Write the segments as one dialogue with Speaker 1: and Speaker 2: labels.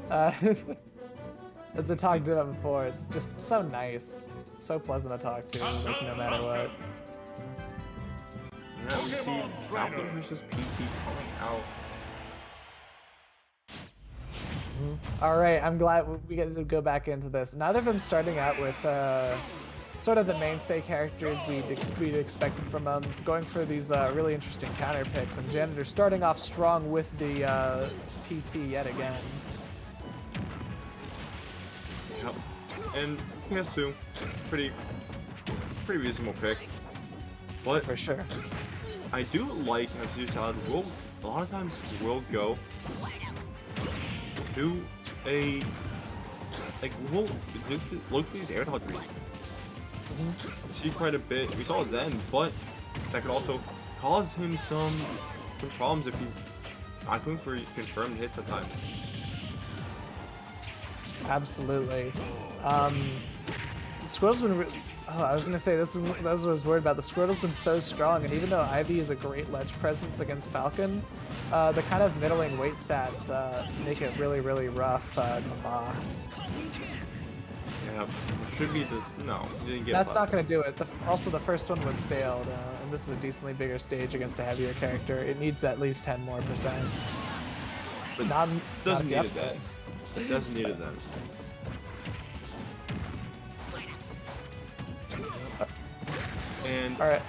Speaker 1: Uh, as I talked about before, it's just so nice, so pleasant to talk to, like no matter what.
Speaker 2: Now we see Falcon versus PT coming out.
Speaker 1: All right, I'm glad we get to go back into this. Neither of them starting out with sort of the mainstay characters we'd expected from them, going for these really interesting counter picks, and Janitor starting off strong with the PT yet again.
Speaker 2: Yep. And PS2, pretty reasonable pick. But
Speaker 1: For sure.
Speaker 2: I do like how CeasarSalad will a lot of times will go to a we'll look for these air dodge reads. See quite a bit. We saw it then, but that could also cause him some problems if he's not going for confirmed hits at times.
Speaker 1: Absolutely. Squirtle's been. I was gonna say this is what I was worried about. The Squirtle's been so strong, and even though Ivy is a great ledge presence against Falcon, the kind of middling weight stats make it really, really rough to box.
Speaker 2: Yeah, it should be this. No, you didn't get.
Speaker 1: That's not gonna do it. Also, the first one was staled, and this is a decently bigger stage against a heavier character. It needs at least 10% more.
Speaker 2: But
Speaker 1: not
Speaker 2: doesn't
Speaker 1: not
Speaker 2: need it then. It doesn't need it then. And
Speaker 1: all right.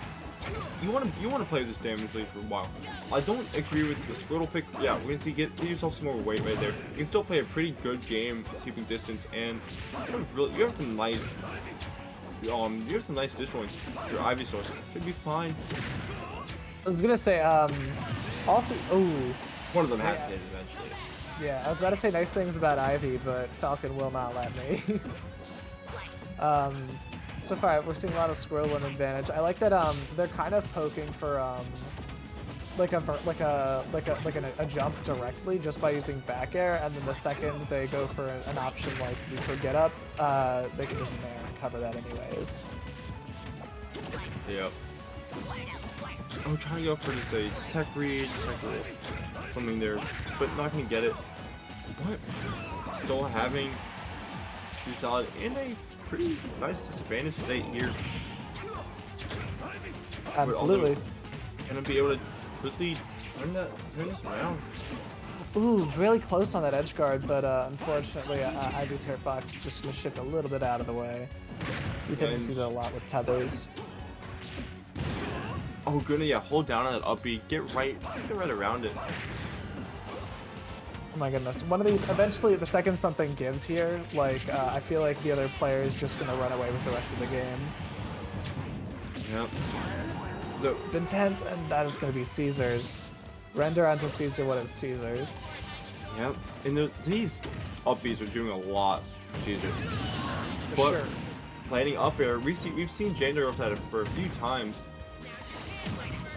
Speaker 2: you want to play this damage lead for a while. I don't agree with the Squirtle pick. Yeah, once you get yourself some more weight right there, you can still play a pretty good game keeping distance, and you have some nice disjoints. Your Ivysaur should be fine.
Speaker 1: I was gonna say all three. Oh,
Speaker 2: one of them has to hit eventually.
Speaker 1: Yeah, I was about to say nice things about Ivy, but Falcon will not let me. So far, we're seeing a lot of Squirtle in advantage. I like that they're kind of poking for a jump directly just by using back air, and then the second they go for an option like neutral get up, they can just nair and cover that anyways.
Speaker 2: Yep. I'm trying to go for just a tech read, something there, but not gonna get it. But still having CeasarSalad in a pretty nice disadvantage state here.
Speaker 1: Absolutely.
Speaker 2: Gonna be able to quickly turn this around.
Speaker 1: Ooh, really close on that edge guard, but unfortunately, Ivy's hitbox is just gonna shift a little bit out of the way. We tend to see that a lot with tethers.
Speaker 2: Oh, good, yeah. Hold down on that up B. Get right around it.
Speaker 1: Oh my goodness. One of these, eventually, the second something gives here, like, I feel like the other player is just gonna run away with the rest of the game.
Speaker 2: Yep.
Speaker 1: It's been tense, and that is gonna be Caesar's. Render onto Caesar what is Caesar's.
Speaker 2: Yep. And these up Bs are doing a lot for Caesar.
Speaker 1: For sure.
Speaker 2: Planning up air, we've seen Janitor with that for a few times.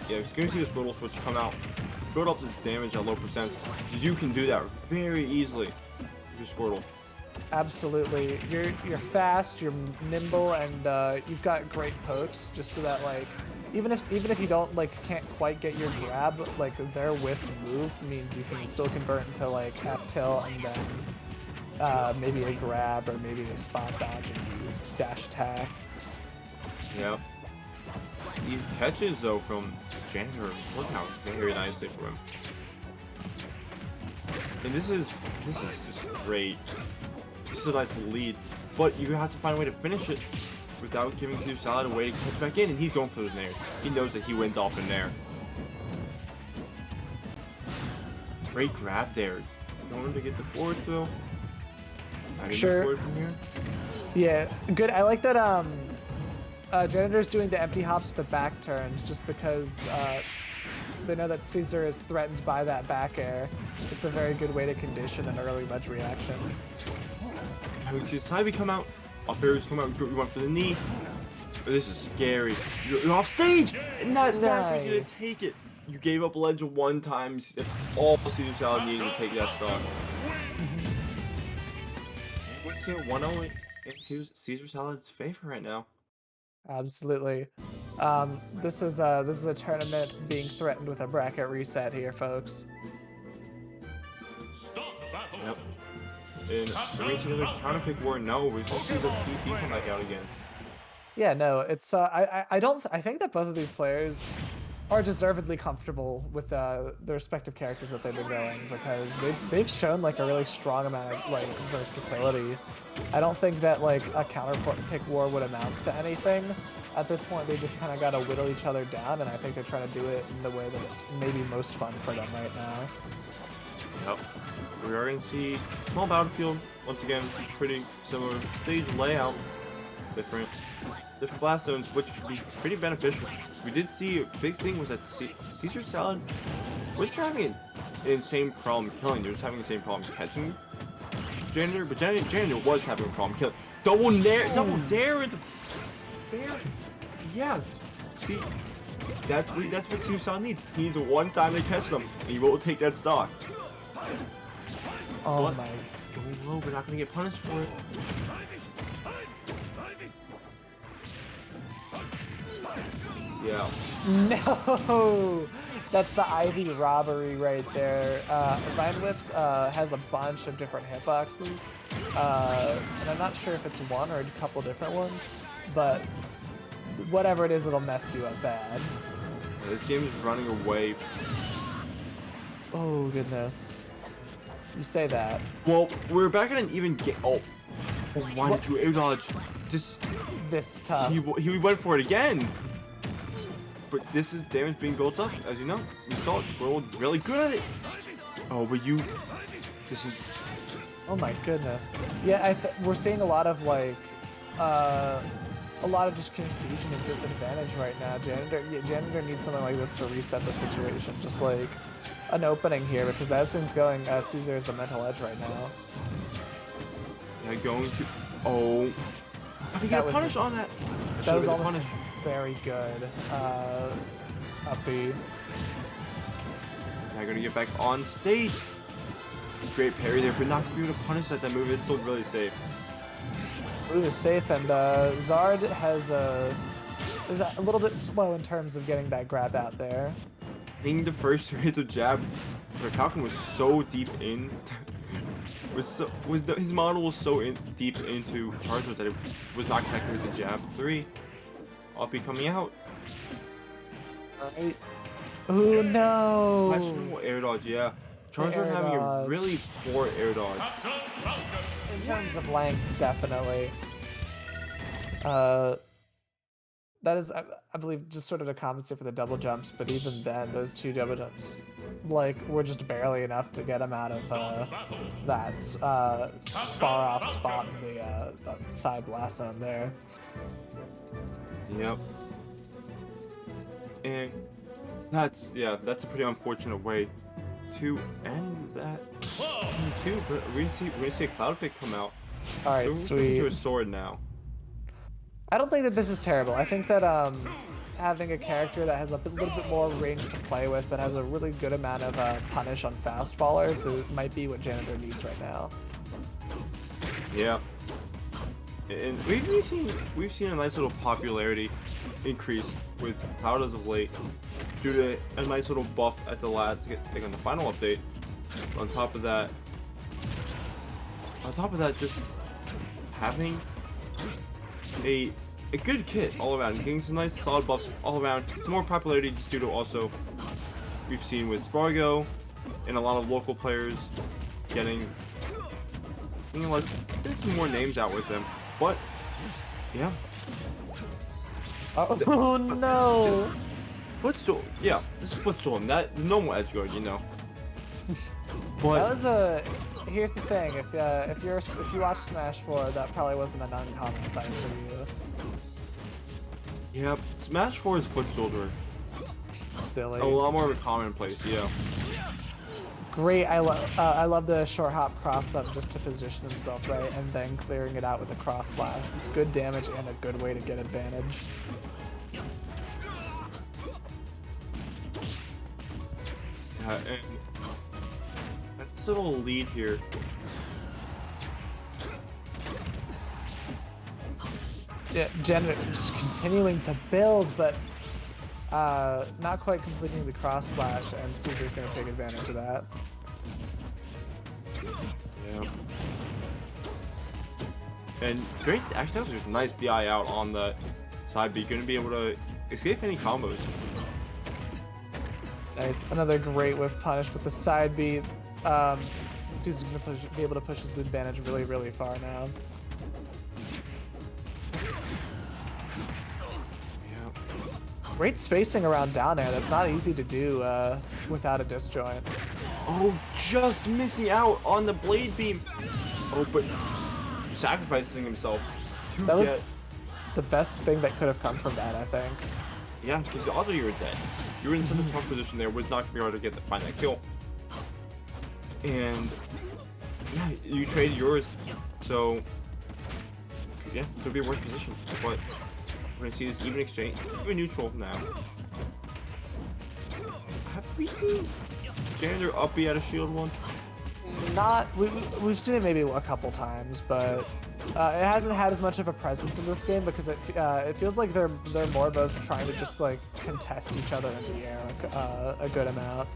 Speaker 2: Yeah, you're gonna see the Squirtle switch come out, build up this damage at low percent. You can do that very easily with your Squirtle.
Speaker 1: Absolutely. You're fast, you're nimble, and you've got great pokes, just so that like even if you don't can't quite get your grab, like their whiffed move means you can still convert into like F tilt and then maybe a grab or maybe a spot dodge and you dash attack.
Speaker 2: Yep. These catches though from Janitor work out very nicely for him. And this is just great. This is a nice lead, but you have to find a way to finish it without giving CeasarSalad a way to catch back in, and he's going for the nair. He knows that he wins off in there. Great grab there. Going to get the forward though.
Speaker 1: Sure.
Speaker 2: Forward from here.
Speaker 1: Yeah, good. I like that Janitor's doing the empty hops to the back turns just because they know that Caesar is threatened by that back air. It's a very good way to condition an early ledge reaction.
Speaker 2: I mean, see Ivy come out, up airs come out, you went for the knee. This is scary. You're off stage! And that was you to take it. You gave up ledge one time. That's all CeasarSalad needed to take that stock. It's a 1-0 in CeasarSalad's favor right now.
Speaker 1: Absolutely. This is a tournament being threatened with a bracket reset here, folks.
Speaker 2: Yep. And we're going to see another counter pick war. No, we're supposed to see the PP come back out again.
Speaker 1: Yeah, no, it's I don't I think that both of these players are deservedly comfortable with the respective characters that they've been going because they've shown like a really strong amount of like versatility. I don't think that like a counter pick war would amount to anything. At this point, they just kind of got to whittle each other down, and I think they're trying to do it in the way that's maybe most fun for them right now.
Speaker 2: Yep. We are going to see small battlefield once again, pretty similar stage layout. Different blast zones, which could be pretty beneficial. We did see a big thing was that CeasarSalad wasn't having an insane problem killing. They were just having the same problem catching Janitor, but Janitor was having a problem killing. Double dare into fair. Yes. See, that's what CeasarSalad needs. He needs a one time to catch them, and he will take that stock.
Speaker 1: Oh
Speaker 2: but
Speaker 1: my!
Speaker 2: Going low, we're not gonna get punished for it. Yeah.
Speaker 1: No! That's the Ivy robbery right there. Vine Whips has a bunch of different hitboxes. And I'm not sure if it's one or a couple different ones, but whatever it is, it'll mess you up bad.
Speaker 2: This game is running away.
Speaker 1: Oh, goodness. You say that.
Speaker 2: Well, we're back at an even game. Oh, why did you air dodge?
Speaker 1: This tough.
Speaker 2: He went for it again. But this is damage being built up, as you know. We saw it. Squirrel really good at it. Oh, but this is.
Speaker 1: Oh my goodness. Yeah, we're seeing a lot of like, a lot of just confusion and disadvantage right now. Janitor needs something like this to reset the situation. Just like an opening here, because as things going, Caesar is the mental edge right now.
Speaker 2: Yeah, going to. Oh. I think he got punished on that.
Speaker 1: That was almost very good. Up B.
Speaker 2: Now gonna get back on stage. Great parry there, but not gonna be able to punish that. That move is still really safe.
Speaker 1: Move is safe, and Zard is a little bit slow in terms of getting that grab out there.
Speaker 2: I think the first hits of jab, where Falcon was so deep in, his model was so deep into charges that it was not connected with the jab. 3, Uppy coming out.
Speaker 1: Alright. Oh no!
Speaker 2: Questionable air dodge, yeah. Charizard having a really poor air dodge.
Speaker 1: In terms of length, definitely. That is, I believe, just sort of to compensate for the double jumps, but even then, those 2 double jumps, like, were just barely enough to get him out of that far-off spot in the side blast zone there.
Speaker 2: Yep. And that's a pretty unfortunate way to end that too. But we're gonna see a cloud pick come out.
Speaker 1: All right,
Speaker 2: so
Speaker 1: sweet.
Speaker 2: To a sword now.
Speaker 1: I don't think that this is terrible. I think that having a character that has a little bit more range to play with, but has a really good amount of punish on fast fallers, might be what Janitor needs right now.
Speaker 2: Yeah. And we've seen a nice little popularity increase with Cloud as of late, due to a nice little buff at the last on the final update. On top of that, just having a good kit all around, getting some nice solid buffs all around. Some more popularity just due to also we've seen with Spargo and a lot of local players getting some more names out with them. But yeah.
Speaker 1: Oh no!
Speaker 2: Footstool, yeah, this is footstool, and that normal edge guard, you know. But
Speaker 1: that was here's the thing: if you watch Smash 4, that probably wasn't an uncommon sight for you.
Speaker 2: Yeah, Smash 4's footstools were
Speaker 1: silly.
Speaker 2: a lot more of a commonplace, yeah.
Speaker 1: Great, I love the short hop cross up just to position himself right, and then clearing it out with a cross slash. It's good damage and a good way to get advantage.
Speaker 2: Yeah, and that's a little lead here.
Speaker 1: Yeah, Janitor just continuing to build, but not quite completing the cross slash, and Caesar's going to take advantage of that.
Speaker 2: Yeah. And great, actually that was just a nice DI out on the side B. Gonna be able to escape any combos.
Speaker 1: Nice. Another great whiff punish with the side B. He's gonna be able to push his advantage really, really far now. Great spacing around down there. That's not easy to do without a disjoint.
Speaker 2: Oh, just missing out on the blade beam. Oh, but sacrificing himself to
Speaker 1: That was
Speaker 2: get...
Speaker 1: the best thing that could have come from that, I think.
Speaker 2: Yeah, because the other you were dead. You were in such a tough position there, was not gonna be able to find that kill. And yeah, you traded yours, so yeah, it could be a worse position. But we're gonna see this even exchange. We're neutral now. Have we seen Janitor up B at a shield once?
Speaker 1: Not we've seen it maybe a couple times, but it hasn't had as much of a presence in this game because it feels like they're more both trying to just like contest each other in the air a good amount.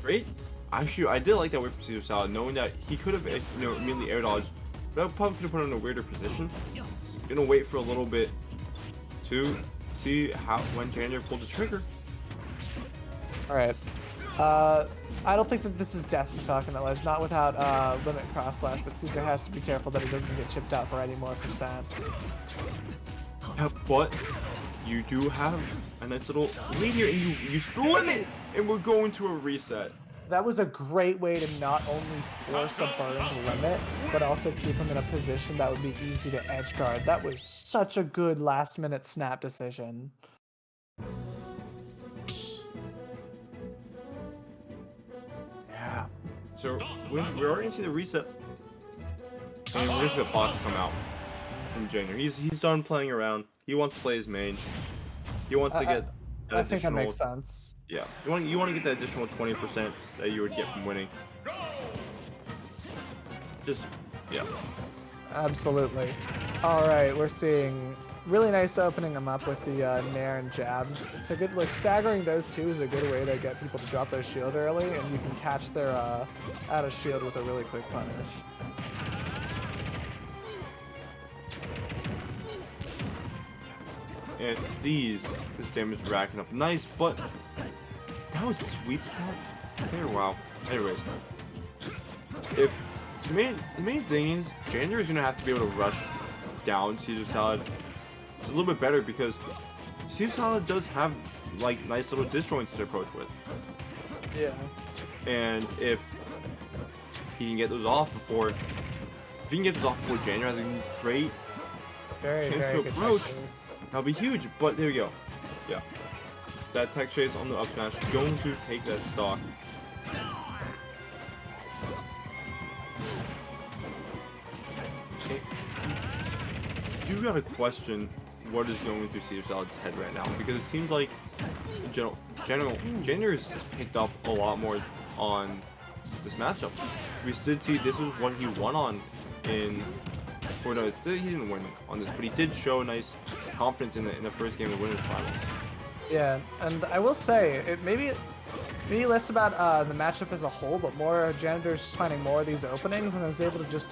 Speaker 2: Great. Actually, I did like that way from CeasarSalad, knowing that he could have, immediately air dodged. That probably could have put him in a weirder position. He's gonna wait for a little bit to see when Janitor pulled the trigger.
Speaker 1: All right. I don't think that this is death for Falcon at ledge, not without limit cross slash, but Caesar has to be careful that he doesn't get chipped out for any more percent.
Speaker 2: Yeah, but you do have a nice little lead here, and you use the limit, and we're going to a reset.
Speaker 1: That was a great way to not only force a burned limit, but also keep him in a position that would be easy to edge guard. That was such a good last minute snap decision.
Speaker 2: Yeah. So we're already into the reset. And we're just about to come out from Janitor. He's done playing around. He wants to play his main. He wants to get
Speaker 1: I think that makes sense.
Speaker 2: Yeah, you want to get that additional 20% that you would get from winning. Just yeah.
Speaker 1: Absolutely. All right, we're seeing really nice opening them up with the nair and jabs. It's a good like staggering those two is a good way to get people to drop their shield early, and you can catch their out of shield with a really quick punish.
Speaker 2: And this damage racking up nice, but that was sweet spot. Very wow. Anyways, if the main thing is Janitor is gonna have to be able to rush down CeasarSalad. It's a little bit better because CeasarSalad does have like nice little disjoints to approach with.
Speaker 1: Yeah.
Speaker 2: And if he can get those off before, Janitor has a great chance to approach. That'll be huge, but there we go. Yeah. That tech chase on the up smash going to take that stock. You gotta question what is going through CeasarSalad's head right now, because it seems like in general, Janitor's picked up a lot more on this matchup. We did see this is what he won on in. Or no, he didn't win on this, but he did show nice confidence in the first game of the winners finals.
Speaker 1: Yeah, and I will say it maybe less about the matchup as a whole, but more Janitor's just finding more of these openings and is able to just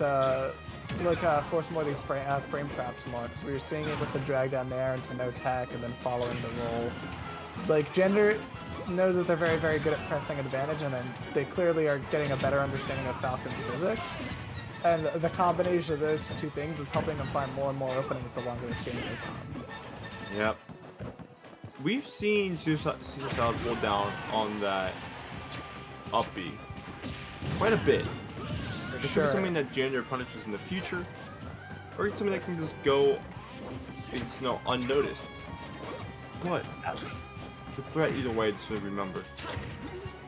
Speaker 1: force more of these frame traps more, because we were seeing it with the drag down there into no tech and then following the roll. Like Janitor knows that they're very, very good at pressing advantage, and then they clearly are getting a better understanding of Falcon's physics. And the combination of those two things is helping them find more and more openings the longer this game goes on.
Speaker 2: Yep. We've seen CeasarSalad pull down on that up B quite a bit. It could be something that Janitor punishes in the future, or it's something that can just go, unnoticed. But it's a threat either way to remember.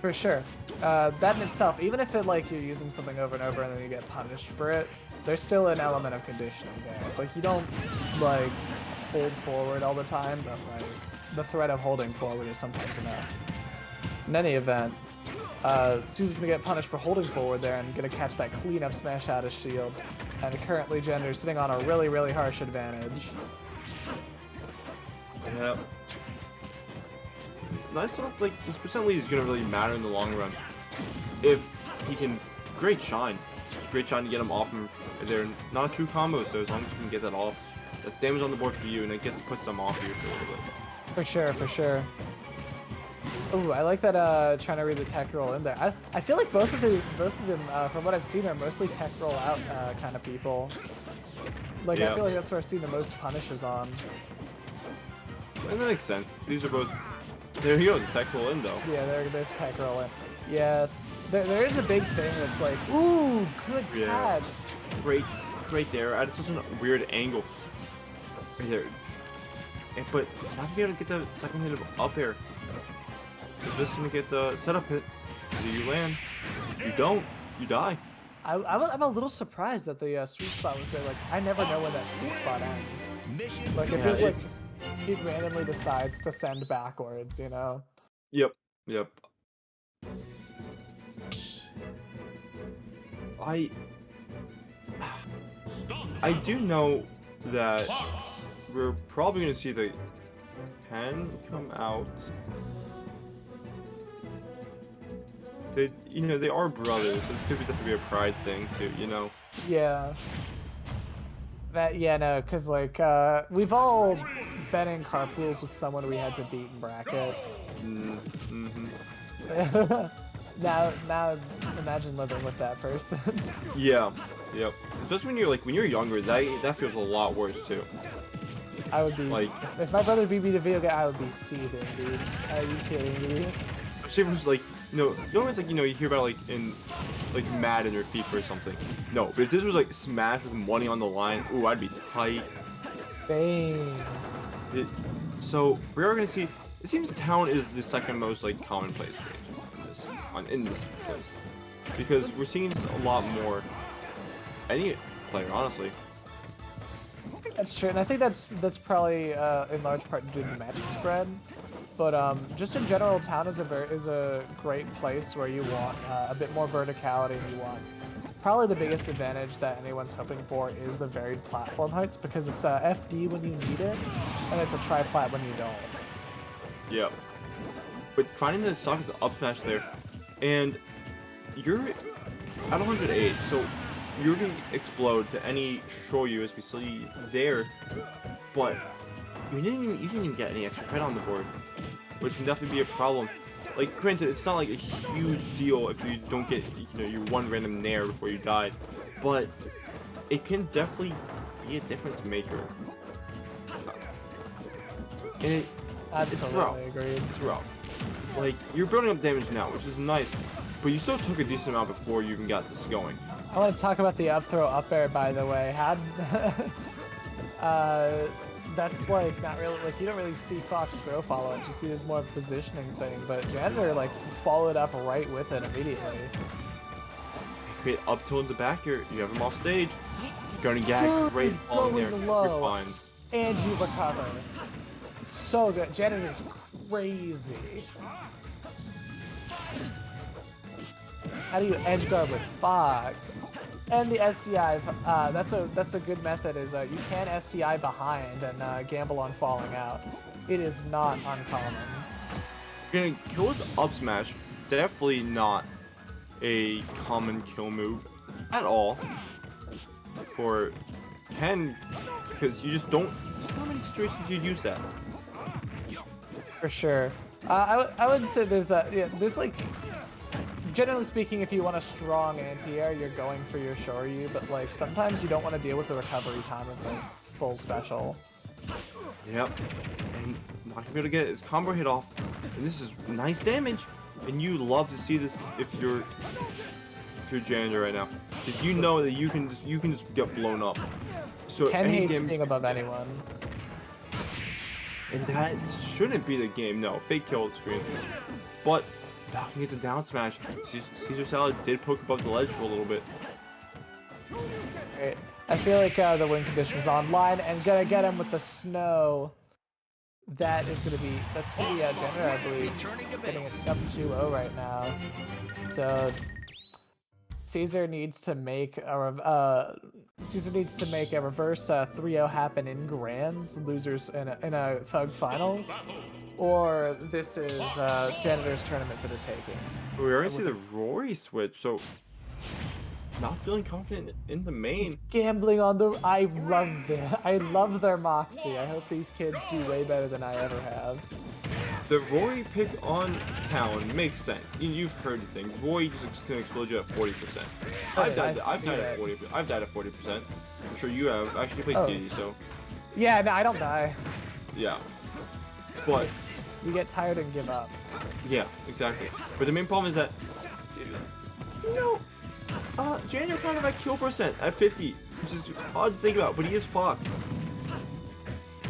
Speaker 1: For sure. That in itself, even if it like you're using something over and over and then you get punished for it, there's still an element of conditioning there. Like you don't like hold forward all the time, but like the threat of holding forward is sometimes enough. In any event, Caesar's gonna get punished for holding forward there and gonna catch that cleanup smash out of shield. And currently Janitor's sitting on a really, really harsh advantage.
Speaker 2: Yep. Nice sort of like this percent lead is gonna really matter in the long run. If he can great shine. great shot to get him off him. They're not a true combo, so as long as you can get that off, that's damage on the board for you, and it puts them off you for a little bit.
Speaker 1: For sure, for sure. Ooh, I like that trying to read the tech roll in there. I feel like both of them, from what I've seen, are mostly tech roll out kind of people. Like, I feel like that's where I've seen the most punishes on.
Speaker 2: And that makes sense. These are both... There you go, the tech roll in, though.
Speaker 1: Yeah, there's tech roll in. Yeah, there is a big thing that's like, ooh, good catch.
Speaker 2: Great there. At such a weird angle. Right there. But not to be able to get the second hit of up air. So just gonna get the setup hit. Do you land? If you don't, you die.
Speaker 1: I'm a little surprised that the sweet spot was there. Like, I never know when that sweet spot ends. Like, it feels like he randomly decides to send backwards, you know?
Speaker 2: Yep. I do know that we're probably gonna see the Ken come out. They are brothers, so this could definitely be a pride thing too, you know?
Speaker 1: Yeah. No, because, like, we've all been in carpools with someone we had to beat in bracket. Now imagine living with that person.
Speaker 2: Yep. Especially when you're younger, that feels a lot worse too.
Speaker 1: I would be like, if my brother beat me to video game, I would be seething, dude. Are you kidding me?
Speaker 2: Especially if it was like, it's like, you hear about in Madden or FIFA or something. No, but if this was like Smash with money on the line, ooh, I'd be tight.
Speaker 1: Dang.
Speaker 2: So we are gonna see. It seems Town is the second most commonplace stage in this place, because we're seeing a lot more. Any player, honestly.
Speaker 1: That's true, and I think that's probably in large part due to the matchup spread. But just in general, Town is a great place where you want a bit more verticality, and you want probably the biggest advantage that anyone's hoping for is the varied platform heights, because it's a FD when you need it, and it's a tri-plat when you don't.
Speaker 2: Yeah. But finding the stock of the up smash there, and you're at 108, so you're gonna explode to any Shoyu as we see there, but you didn't even get any extra credit on the board, which can definitely be a problem. Like, granted, it's not like a huge deal if you don't get, your one random nair before you died, but it can definitely be a difference maker. And
Speaker 1: Absolutely agreed.
Speaker 2: It's rough. Like, you're building up damage now, which is nice, but you still took a decent amount before you even got this going.
Speaker 1: I want to talk about the up throw up air, by the way. That's like not really, like, you don't really see Fox throw follow it, you see it as more of a positioning thing, but Janitor followed up right with it immediately.
Speaker 2: Great up tilt in the back here, you have him off stage. Gonna get great falling there, you're fine.
Speaker 1: And you recover. It's so good. Janitor's crazy. How do you edge guard with Fox? And the STI, that's a good method, is you can STI behind and gamble on falling out. It is not uncommon.
Speaker 2: You're gonna kill with up smash, definitely not a common kill move at all for Ken, because you just don't, there's not many situations you'd use that.
Speaker 1: For sure. I would say there's generally speaking, if you want a strong anti-air, you're going for your Shoryu, but sometimes you don't want to deal with the recovery time of the full special.
Speaker 2: Yep. And not gonna be able to get his combo hit off. And this is nice damage. And you love to see this if you're Janitor right now. Because you know that you can just get blown up. So
Speaker 1: Ken
Speaker 2: any
Speaker 1: hates
Speaker 2: damage
Speaker 1: being above anyone.
Speaker 2: And that shouldn't be the game, no. Fake kill extreme. But now can get the down smash. CeasarSalad did poke above the ledge for a little bit.
Speaker 1: Great. I feel like the win condition's online and gonna get him with the snow. That's gonna be Janitor, I believe, getting it up 2-0 right now. So Caesar needs to make a reverse 3-0 happen in grands, losers in a Thug finals. Or this is Janitor's tournament for the taking.
Speaker 2: We already see the Rory switch, so not feeling confident in the main.
Speaker 1: He's gambling on the. I love their moxie. I hope these kids do way better than I ever have.
Speaker 2: The Roy pick on Town makes sense. You've heard the thing. Roy just gonna explode you at 40%. I've died at 40%. I've died at 40%. I'm sure you have. I actually played Kitty, so.
Speaker 1: Yeah, no, I don't die.
Speaker 2: Yeah. But.
Speaker 1: You get tired and give up.
Speaker 2: Yeah, exactly. But the main problem is that, Janitor kind of at kill percent at 50, which is odd to think about, but he is Fox.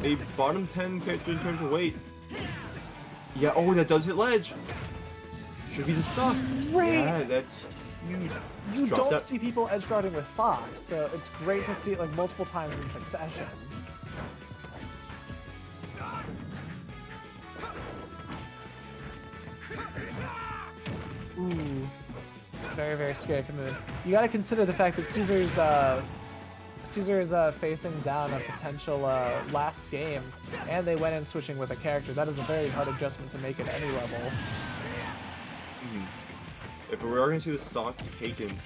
Speaker 2: A bottom 10 character in terms of weight. Yeah, oh, that does hit ledge. Should be the stock.
Speaker 1: Great.
Speaker 2: Yeah, that's huge.
Speaker 1: You don't see people edge guarding with Fox, so it's great to see it like multiple times in succession. Ooh, very, very scary move. You got to consider the fact that Caesar is facing down a potential last game, and they went in switching with a character. That is a very hard adjustment to make at any level.
Speaker 2: If we are going to see the stock taken,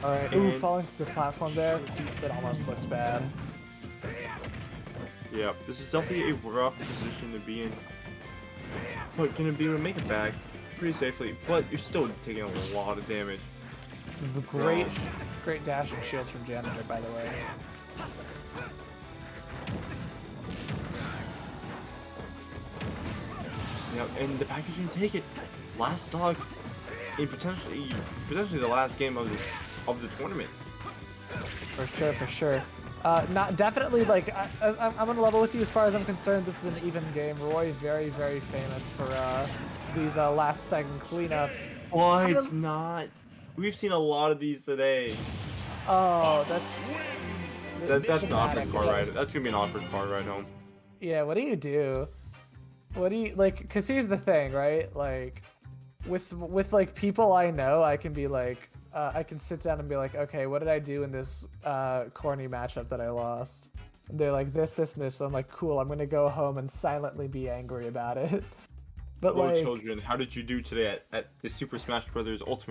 Speaker 1: alright, ooh, falling through the platform there, that almost looks bad.
Speaker 2: Yeah, this is definitely a rough position to be in. But gonna be able to make it back pretty safely, but you're still taking a lot of damage.
Speaker 1: Great dash and shields from Janitor, by the way.
Speaker 2: Yeah, and the package can take it. Last stock in potentially the last game of the tournament.
Speaker 1: For sure, for sure. Not definitely like I'm on a level with you as far as I'm concerned. This is an even game. Roy very, very famous for these last second cleanups.
Speaker 2: Why it's not? We've seen a lot of these today.
Speaker 1: Oh,
Speaker 2: that's an awkward car ride. That's gonna be an awkward car ride home.
Speaker 1: Yeah, what do you do? What do you like? Cause here's the thing, right? Like, with like people I know, I can be like. I can sit down and be like, okay, what did I do in this corny matchup that I lost? And they're like, this, and this. So I'm like, cool, I'm gonna go home and silently be angry about it. But
Speaker 2: Hello,
Speaker 1: like,
Speaker 2: children, how did you do today at the Super Smash Bros. Ultimate